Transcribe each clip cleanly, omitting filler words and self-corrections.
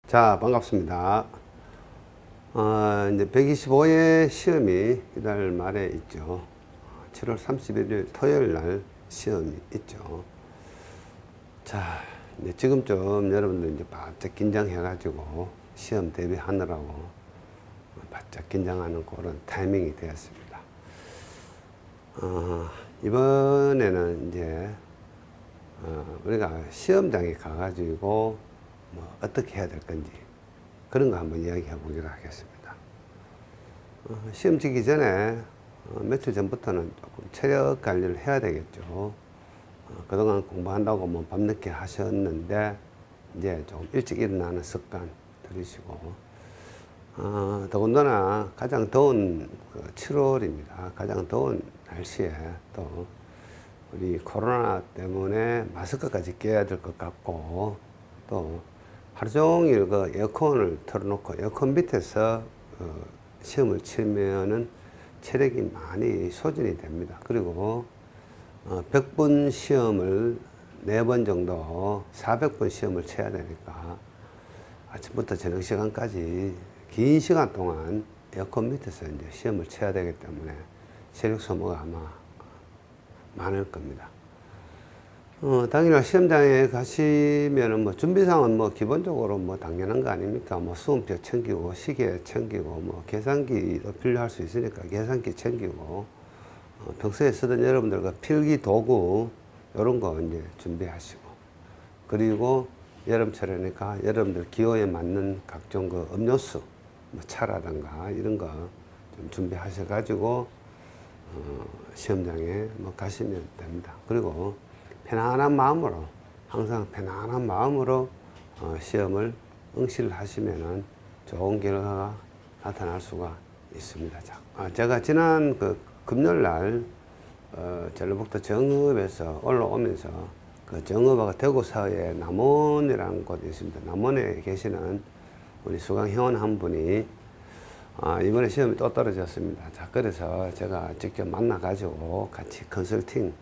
자, 반갑습니다. 이제 125회 시험이 이달 말에 있죠. 7월 31일 토요일 날 시험이 있죠. 자, 이제 지금쯤 여러분들 이제 바짝 긴장해가지고 시험 대비하느라고 바짝 긴장하는 그런 타이밍이 되었습니다. 이번에는 이제 우리가 시험장에 가가지고 뭐 어떻게 해야 될 건지 그런 거 한번 이야기해 보기로 하겠습니다. 시험 치기 전에 며칠 전부터는 조금 체력 관리를 해야 되겠죠. 그동안 공부한다고 뭐 밤늦게 하셨는데 이제 좀 일찍 일어나는 습관 들이시고, 더군다나 가장 더운 7월입니다. 가장 더운 날씨에 또 우리 코로나 때문에 마스크까지 껴야 될 것 같고, 또 하루 종일 그 에어컨을 틀어놓고 에어컨 밑에서 시험을 치면은 체력이 많이 소진이 됩니다. 그리고 100분 시험을 4번 정도 400분 시험을 쳐야 되니까 아침부터 저녁 시간까지 긴 시간 동안 에어컨 밑에서 이제 시험을 쳐야 되기 때문에 체력 소모가 아마 많을 겁니다. 당연히 시험장에 가시면은 뭐 준비사항은 뭐 기본적으로 뭐 당연한 거 아닙니까? 뭐 수험표 챙기고, 시계 챙기고, 뭐 계산기도 필요할 수 있으니까 계산기 챙기고, 평소에 쓰던 여러분들 그 필기 도구, 요런 거 이제 준비하시고, 그리고 여름철이니까 여러분들 기호에 맞는 각종 그 음료수, 뭐 차라든가 이런 거 좀 준비하셔가지고, 시험장에 뭐 가시면 됩니다. 그리고 편안한 마음으로, 항상 편안한 마음으로 시험을 응시를 하시면은 좋은 결과가 나타날 수가 있습니다. 제가 지난 그 금요일 날 전라북도 정읍에서 올라오면서 그 정읍하고 대구사이에 남원이라는 곳이 있습니다. 남원에 계시는 우리 수강 회원 한 분이 이번에 시험이 또 떨어졌습니다. 자, 그래서 제가 직접 만나가지고 같이 컨설팅을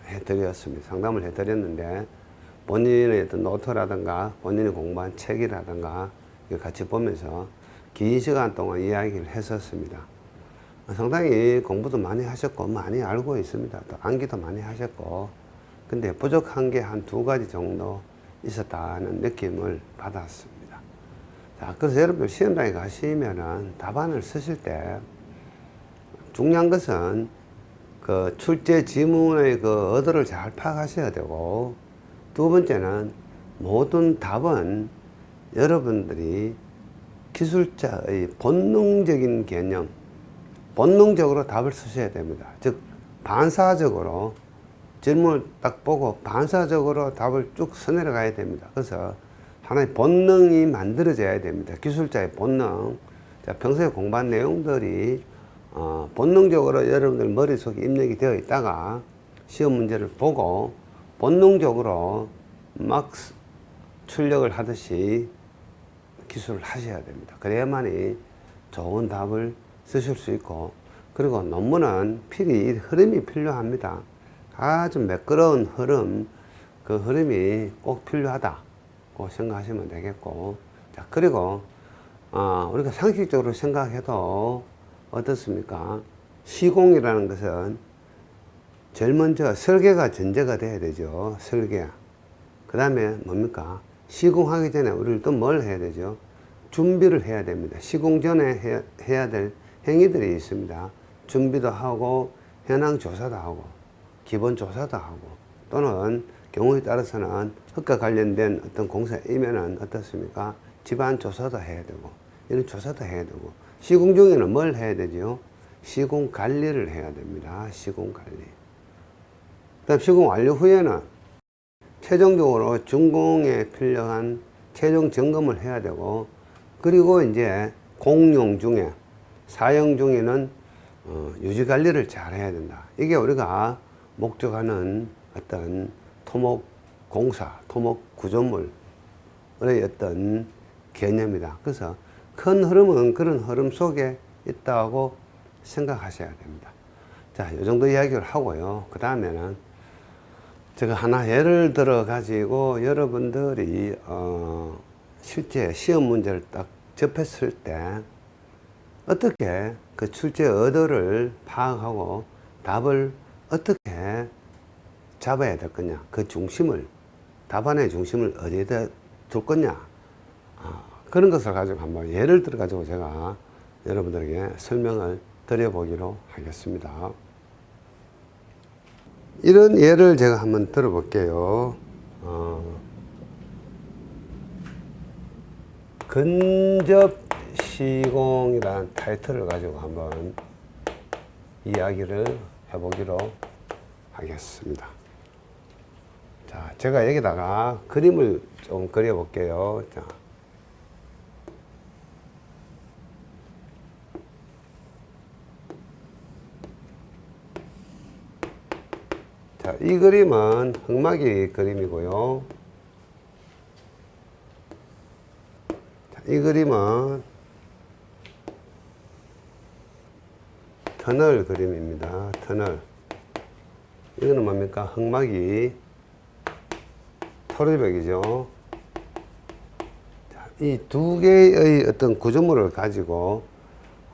해드렸습니다. 상담을 해드렸는데, 본인의 어떤 노트라든가 본인이 공부한 책이라든가 같이 보면서 긴 시간 동안 이야기를 했었습니다. 상당히 공부도 많이 하셨고 많이 알고 있습니다. 또 암기도 많이 하셨고, 근데 부족한 게 한 2가지 정도 있었다는 느낌을 받았습니다. 자, 그래서 여러분들 시험장에 가시면은 답안을 쓰실 때 중요한 것은 그 출제 지문의 그 의도를 잘 파악하셔야 되고, 두 번째는 모든 답은 여러분들이 기술자의 본능적인 개념, 본능적으로 답을 쓰셔야 됩니다. 즉, 반사적으로 질문을 딱 보고 반사적으로 답을 쭉 써내려가야 됩니다. 그래서 하나의 본능이 만들어져야 됩니다. 기술자의 본능. 자, 평소에 공부한 내용들이 본능적으로 여러분들 머릿속에 입력이 되어 있다가 시험 문제를 보고 본능적으로 막 출력을 하듯이 기술을 하셔야 됩니다. 그래야만이 좋은 답을 쓰실 수 있고, 그리고 논문은 필히 흐름이 필요합니다. 아주 매끄러운 흐름, 그 흐름이 꼭 필요하다고 생각하시면 되겠고, 자, 그리고 우리가 상식적으로 생각해도 어떻습니까? 시공이라는 것은 제일 먼저 설계가 전제가 돼야 되죠. 설계. 그 다음에 뭡니까? 시공하기 전에 우리는 또 뭘 해야 되죠? 준비를 해야 됩니다. 시공 전에 해야 될 행위들이 있습니다. 준비도 하고, 현황 조사도 하고, 기본 조사도 하고, 또는 경우에 따라서는 흙과 관련된 어떤 공사이면은 어떻습니까? 집안 조사도 해야 되고, 이런 조사도 해야 되고, 시공 중에는 뭘 해야 되죠? 시공 관리를 해야 됩니다. 시공 관리. 그다음 시공 완료 후에는 최종적으로 준공에 필요한 최종 점검을 해야 되고, 그리고 이제 공용 중에, 사용 중에는 유지 관리를 잘 해야 된다. 이게 우리가 목적하는 어떤 토목 공사, 토목 구조물의 어떤 개념이다. 그래서 큰 흐름은 그런 흐름 속에 있다고 생각하셔야 됩니다. 자, 이 정도 이야기를 하고요. 그 다음에는 제가 하나 예를 들어 가지고 여러분들이 실제 시험 문제를 딱 접했을 때 어떻게 그 출제 의도를 파악하고 답을 어떻게 잡아야 될 거냐, 그 중심을, 답안의 중심을 어디에다 둘 거냐, 그런 것을 가지고 한번 예를 들어 가지고 제가 여러분들에게 설명을 드려보기로 하겠습니다. 이런 예를 제가 한번 들어볼게요. 근접시공이라는 타이틀을 가지고 한번 이야기를 해보기로 하겠습니다. 자, 제가 여기다가 그림을 좀 그려볼게요. 자, 이 그림은 흑마기 그림이고요. 자, 이 그림은 터널 그림입니다. 터널. 이거는 뭡니까? 흑마기 토르벽이죠. 이 두 개의 어떤 구조물을 가지고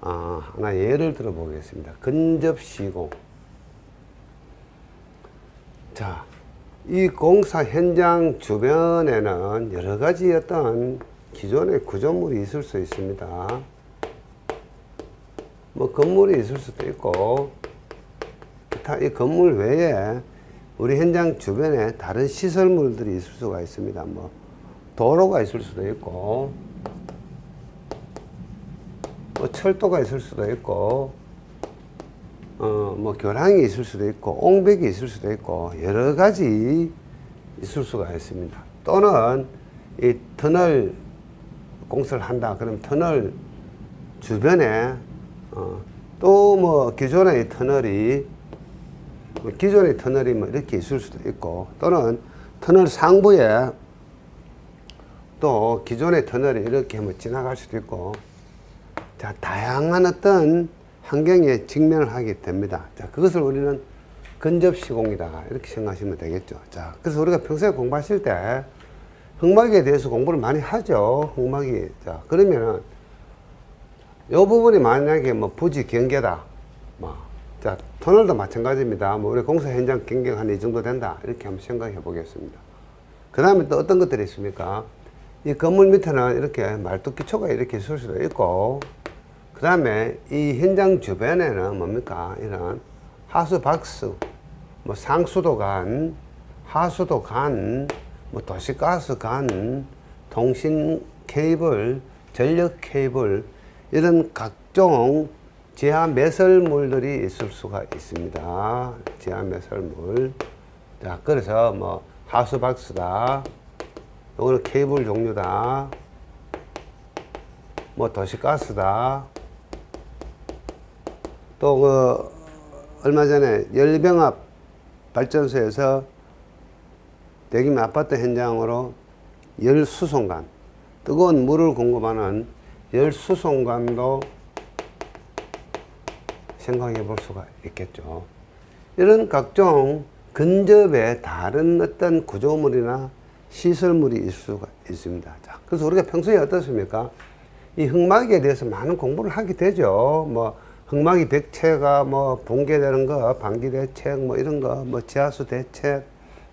하나 예를 들어 보겠습니다. 근접시공. 자, 이 공사 현장 주변에는 여러 가지 어떤 기존의 구조물이 있을 수 있습니다. 뭐 건물이 있을 수도 있고, 기타 이 건물 외에 우리 현장 주변에 다른 시설물들이 있을 수가 있습니다. 뭐 도로가 있을 수도 있고, 뭐 철도가 있을 수도 있고, 뭐 교량이 있을 수도 있고, 옹벽이 있을 수도 있고, 여러 가지 있을 수가 있습니다. 또는 이 터널 공사를 한다. 그럼 터널 주변에 또 뭐 기존의 터널이 뭐 이렇게 있을 수도 있고, 또는 터널 상부에 또 기존의 터널이 이렇게 뭐 지나갈 수도 있고, 자, 다양한 어떤 환경에 직면을 하게 됩니다. 자, 그것을 우리는 근접시공이다, 이렇게 생각하시면 되겠죠. 자, 그래서 우리가 평소에 공부하실 때 흑마기에 대해서 공부를 많이 하죠. 흑마기. 자, 그러면은 요 부분이 만약에 뭐 부지 경계다, 자, 터널도 마찬가지입니다. 뭐 우리 공사 현장 경계가 한 이 정도 된다, 이렇게 한번 생각해 보겠습니다. 그 다음에 또 어떤 것들이 있습니까? 이 건물 밑에는 이렇게 말뚝기초가 이렇게 있을 수도 있고, 그 다음에 이 현장 주변에는 뭡니까? 이런 하수박스, 뭐 상수도관, 하수도관, 뭐 도시가스관, 통신 케이블, 전력 케이블, 이런 각종 지하 매설물들이 있을 수가 있습니다. 지하 매설물. 자, 그래서 뭐 하수박스다, 요거는 케이블 종류다, 뭐 도시가스다, 또 그 얼마 전에 열병합 발전소에서 대규모 아파트 현장으로 열수송관, 뜨거운 물을 공급하는 열수송관도 생각해 볼 수가 있겠죠. 이런 각종 근접에 다른 어떤 구조물이나 시설물이 있을 수가 있습니다. 자, 그래서 우리가 평소에 어떻습니까? 이 흑마기에 대해서 많은 공부를 하게 되죠. 뭐 흑마기 백체가 뭐 붕괴되는 거, 방지 대책, 뭐 이런 거, 뭐 지하수 대책,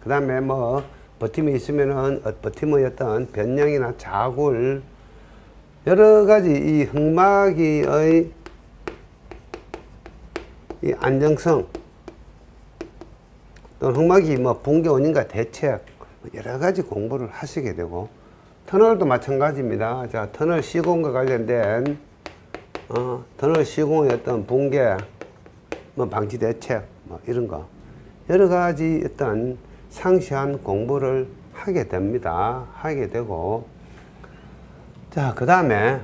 그 다음에 뭐 버팀이 있으면은 버팀의 어떤 변형이나 자굴, 여러 가지 이 흑마기의 이 안정성, 또 흑마기 뭐 붕괴 원인과 대책, 여러 가지 공부를 하시게 되고, 터널도 마찬가지입니다. 자, 터널 시공과 관련된 터널 시공의 어떤 붕괴, 뭐 방지 대책, 뭐 이런 거 여러 가지 어떤 상세한 공부를 하게 됩니다. 하게 되고, 자, 그 다음에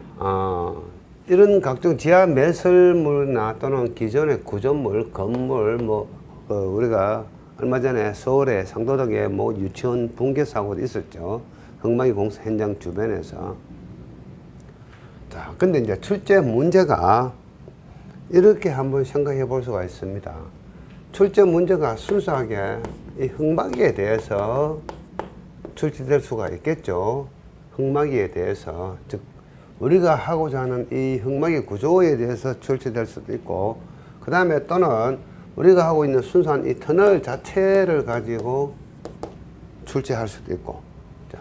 이런 각종 지하 매설물이나 또는 기존의 구조물, 건물, 뭐 우리가 얼마 전에 서울의 상도동에 뭐 유치원 붕괴 사고도 있었죠. 흑마기 공사 현장 주변에서. 자, 근데 이제 출제 문제가 이렇게 한번 생각해 볼 수가 있습니다. 출제 문제가 순수하게 이 흑마기에 대해서 출제될 수가 있겠죠. 흙막이에 대해서, 즉 우리가 하고자 하는 이 흙막이 구조에 대해서 출제될 수도 있고, 그 다음에 또는 우리가 하고 있는 순수한 이 터널 자체를 가지고 출제할 수도 있고, 자,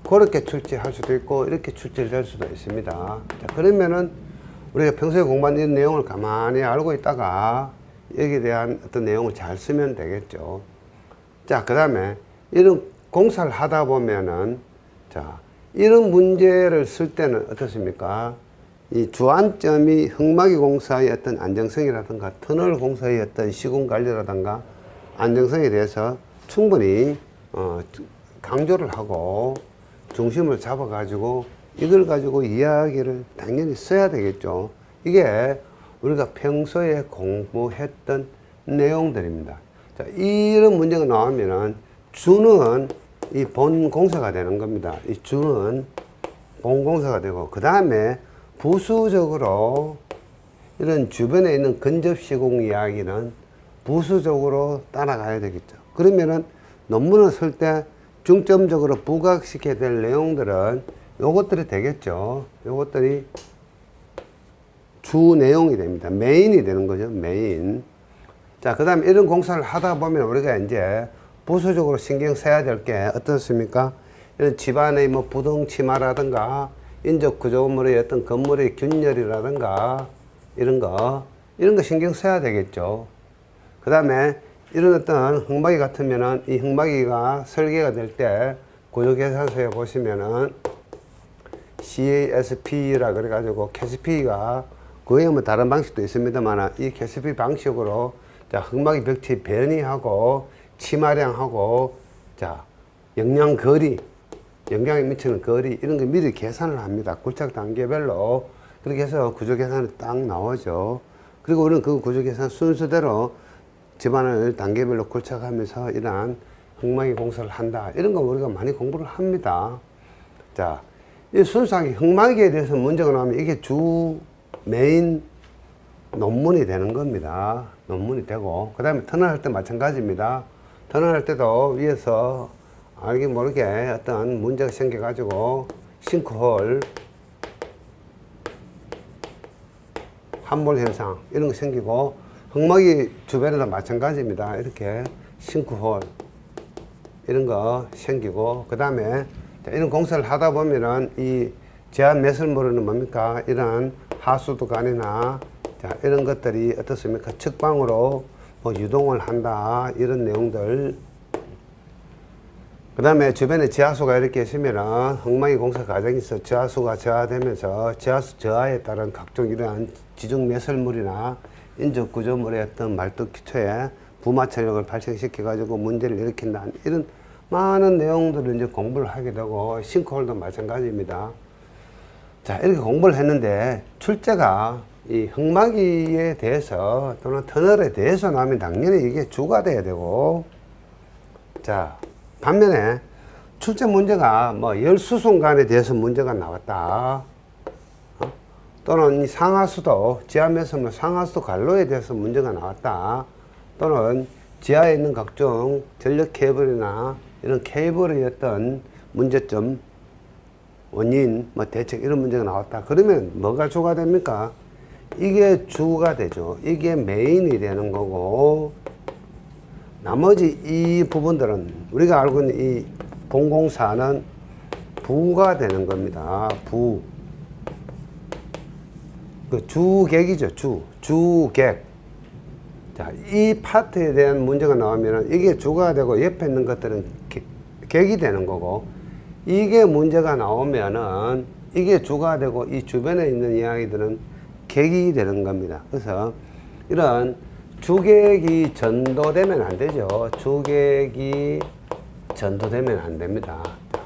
그렇게 출제할 수도 있고 이렇게 출제될 수도 있습니다. 자, 그러면은 우리가 평소에 공부한 이런 내용을 가만히 알고 있다가 여기에 대한 어떤 내용을 잘 쓰면 되겠죠. 자, 그 다음에 이런 공사를 하다 보면은, 자, 이런 문제를 쓸 때는 어떻습니까? 이 주안점이 흙막이 공사의 어떤 안정성이라든가 터널 공사의 어떤 시공 관리라든가 안정성에 대해서 충분히 강조를 하고 중심을 잡아 가지고 이걸 가지고 이야기를 당연히 써야 되겠죠. 이게 우리가 평소에 공부했던 내용들입니다. 자, 이런 문제가 나오면은 주는 이 본 공사가 되는 겁니다. 이 주는 본 공사가 되고, 그 다음에 부수적으로 이런 주변에 있는 근접 시공 이야기는 부수적으로 따라가야 되겠죠. 그러면은 논문을 쓸 때 중점적으로 부각시켜야 될 내용들은 요것들이 되겠죠. 요것들이 주 내용이 됩니다. 메인이 되는 거죠. 메인. 자, 그 다음에 이런 공사를 하다 보면 우리가 이제 부수적으로 신경 써야 될 게 어떻습니까? 이런 집안의 뭐 부동 치마라든가 인적 구조물의 어떤 건물의 균열이라든가 이런 거 신경 써야 되겠죠. 그 다음에 이런 어떤 흙막이 같으면은 이 흙막이가 설계가 될 때 구조계산서에 보시면은 CASP라 그래가지고 KSP가 그에 뭐 다른 방식도 있습니다만 이 KSP 방식으로 자, 흙막이 벽체 변이하고 치마량하고 자, 영향거리, 영향에 미치는 거리 이런 거 미리 계산을 합니다. 굴착 단계별로. 그렇게 해서 구조 계산이 딱 나오죠. 그리고 우리는 그 구조 계산 순서대로 집안을 단계별로 굴착하면서 이러한 흙막이 공사를 한다. 이런 거 우리가 많이 공부를 합니다. 자, 이 순수하게 흙막이에 대해서 문제가 나오면 이게 주 메인 논문이 되는 겁니다. 논문이 되고, 그 다음에 터널 할 때 마찬가지입니다. 터널 할 때도 위에서 알게 모르게 어떤 문제가 생겨가지고 싱크홀, 함몰 현상 이런 거 생기고, 흙막이 주변에도 마찬가지입니다. 이렇게 싱크홀 이런 거 생기고, 그 다음에 이런 공사를 하다 보면은 이 제한 매설물은 뭡니까? 이런 하수도관이나 자, 이런 것들이 어떻습니까? 측방으로 뭐 유동을 한다. 이런 내용들. 그 다음에 주변에 지하수가 이렇게 있으면은 흙막이 공사 과정이 있어 지하수가 저하되면서 지하수 저하에 따른 각종 이러한 지중 매설물이나 인적 구조물의 어떤 말뚝 기초에 부마찰력을 발생시켜 가지고 문제를 일으킨다. 이런 많은 내용들을 이제 공부를 하게 되고, 싱크홀도 마찬가지입니다. 자, 이렇게 공부를 했는데 출제가 이 흙막이에 대해서 또는 터널에 대해서 나오면 당연히 이게 주가 돼야 되고, 자, 반면에 출제 문제가 뭐 열수송관에 대해서 문제가 나왔다. 또는 이 상하수도, 지하매설물 상하수도 관로에 대해서 문제가 나왔다. 또는 지하에 있는 각종 전력 케이블이나 이런 케이블의 어떤 문제점, 원인, 뭐 대책 이런 문제가 나왔다. 그러면 뭐가 주가 됩니까? 이게 주가 되죠. 이게 메인이 되는 거고, 나머지 이 부분들은 우리가 알고 있는 이 본공사는 부가 되는 겁니다. 부. 그 주객이죠. 주객. 자, 이 파트에 대한 문제가 나오면 이게 주가 되고 옆에 있는 것들은 객이 되는 거고, 이게 문제가 나오면은 이게 주가 되고 이 주변에 있는 이야기들은 객이 되는 겁니다. 그래서 이런 주객이 전도되면 안 되죠. 주객이 전도되면 안 됩니다.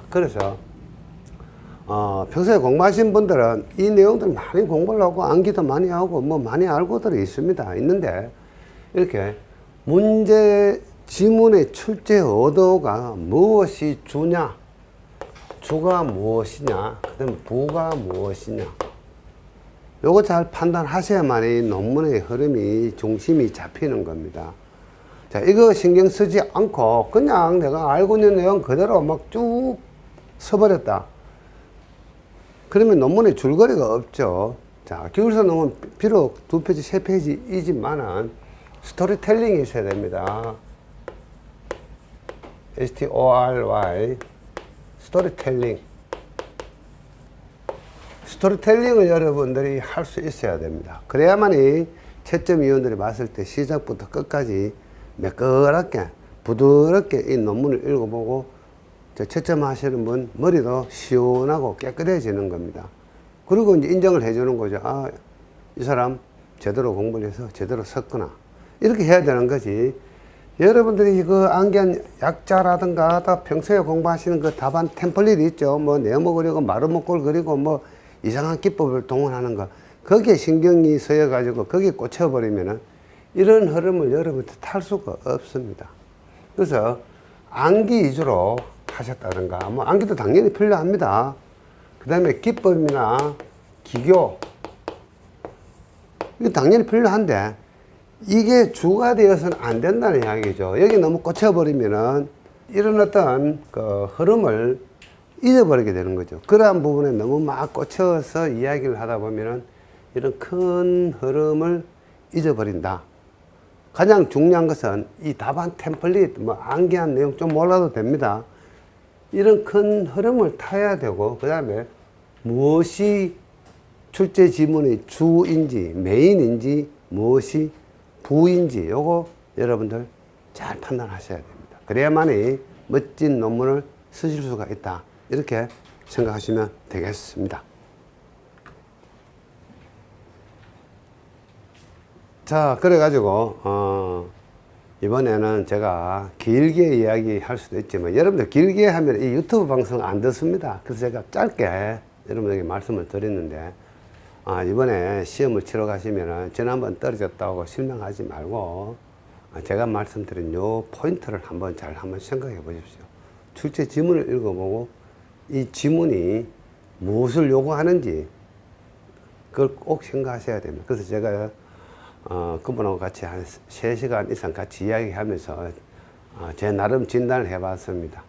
그래서 평소에 공부하신 분들은 이 내용들 많이 공부를 하고 암기도 많이 하고 뭐 많이 알고들이 있습니다. 있는데 이렇게 문제 지문의 출제 의도가 무엇이 주냐, 주가 무엇이냐, 그 다음에 부가 무엇이냐, 요거 잘 판단하셔야만이 논문의 흐름이 중심이 잡히는 겁니다. 자, 이거 신경 쓰지 않고 그냥 내가 알고 있는 내용 그대로 막 쭉 써버렸다. 그러면 논문에 줄거리가 없죠. 자, 기울서 논문 비록 2페이지, 3페이지이지만은 스토리텔링이 있어야 됩니다. STORY 스토리텔링. 스토리텔링을 여러분들이 할 수 있어야 됩니다. 그래야만이 채점위원들이 봤을 때 시작부터 끝까지 매끄럽게 부드럽게 이 논문을 읽어보고 채점하시는 분 머리도 시원하고 깨끗해지는 겁니다. 그리고 이제 인정을 해주는 거죠. 아, 이 사람 제대로 공부를 해서 제대로 썼구나. 이렇게 해야 되는 거지. 여러분들이 그 암기한 약자라든가 다 평소에 공부하시는 그 답안 템플릿 있죠. 뭐 네모 그리고 마름모꼴 그리고 뭐 이상한 기법을 동원하는 거. 거기에 신경이 서여가지고 거기에 꽂혀버리면은 이런 흐름을 여러분들 탈 수가 없습니다. 그래서 암기 위주로 하셨다든가, 뭐 암기도 당연히 필요합니다. 그 다음에 기법이나 기교, 이거 당연히 필요한데, 이게 주가 되어서는 안 된다는 이야기죠. 여기 너무 꽂혀버리면은 이런 어떤 그 흐름을 잊어버리게 되는 거죠. 그러한 부분에 너무 막 꽂혀서 이야기를 하다 보면은 이런 큰 흐름을 잊어버린다. 가장 중요한 것은 이 답안 템플릿, 뭐 암기한 내용 좀 몰라도 됩니다. 이런 큰 흐름을 타야 되고, 그 다음에 무엇이 출제 지문의 주인지, 메인인지, 무엇이 부인지, 요거 여러분들 잘 판단하셔야 됩니다. 그래야만이 멋진 논문을 쓰실 수가 있다. 이렇게 생각하시면 되겠습니다. 자, 그래가지고, 이번에는 제가 길게 이야기할 수도 있지만, 여러분들 길게 하면 이 유튜브 방송 안 듣습니다. 그래서 제가 짧게 여러분에게 말씀을 드렸는데, 이번에 시험을 치러 가시면은 지난번 떨어졌다고 실망하지 말고, 제가 말씀드린 요 포인트를 한번 생각해 보십시오. 출제 지문을 읽어보고, 이 지문이 무엇을 요구하는지, 그걸 꼭 생각하셔야 됩니다. 그래서 제가 그분하고 같이 한 3시간 이상 같이 이야기하면서 제 나름 진단을 해봤습니다.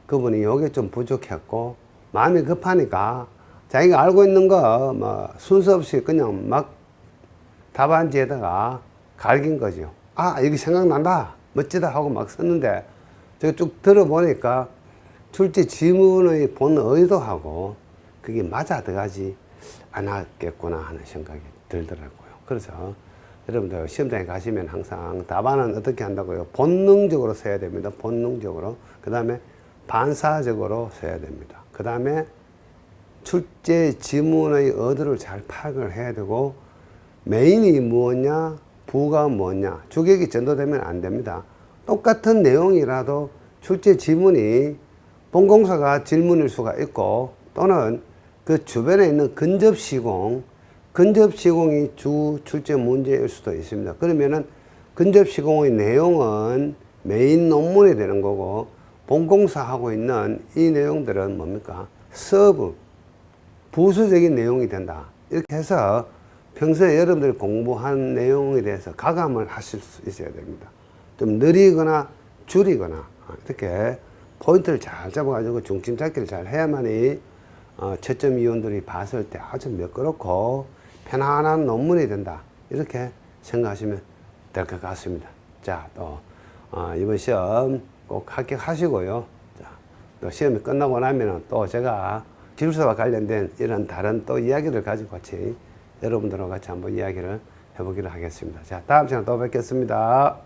그분이 요게 좀 부족했고 마음이 급하니까 자기가 알고 있는 거 뭐 순서 없이 그냥 막 답안지에다가 갈긴 거죠. 아, 이게 생각난다, 멋지다 하고 막 썼는데 제가 쭉 들어보니까 출제 지문의 본 의도하고 그게 맞아 들어가지 않았겠구나 하는 생각이 들더라고요. 그래서 여러분들 시험장에 가시면 항상 답안은 어떻게 한다고요? 본능적으로 써야 됩니다. 본능적으로. 그 다음에 반사적으로 써야 됩니다. 그 다음에 출제 지문의 의도를 잘 파악을 해야 되고, 메인이 무엇냐, 부가 뭐냐, 주객이 전도되면 안 됩니다. 똑같은 내용이라도 출제 지문이 본공사가 질문일 수가 있고, 또는 그 주변에 있는 근접시공, 근접시공이 주 출제 문제일 수도 있습니다. 그러면은 근접시공의 내용은 메인 논문이 되는 거고, 본공사하고 있는 이 내용들은 뭡니까? 서브, 부수적인 내용이 된다. 이렇게 해서 평소에 여러분들이 공부한 내용에 대해서 가감을 하실 수 있어야 됩니다. 좀 느리거나 줄이거나 이렇게 포인트를 잘 잡아가지고 중심 잡기를 잘 해야만이 채점위원들이 봤을 때 아주 매끄럽고 편안한 논문이 된다. 이렇게 생각하시면 될 것 같습니다. 자, 또 이번 시험 꼭 합격하시고요. 자, 또 시험이 끝나고 나면은 또 제가 기술서와 관련된 이런 다른 또 이야기를 가지고 같이 여러분들과 같이 한번 이야기를 해보기로 하겠습니다. 자, 다음 시간에 또 뵙겠습니다.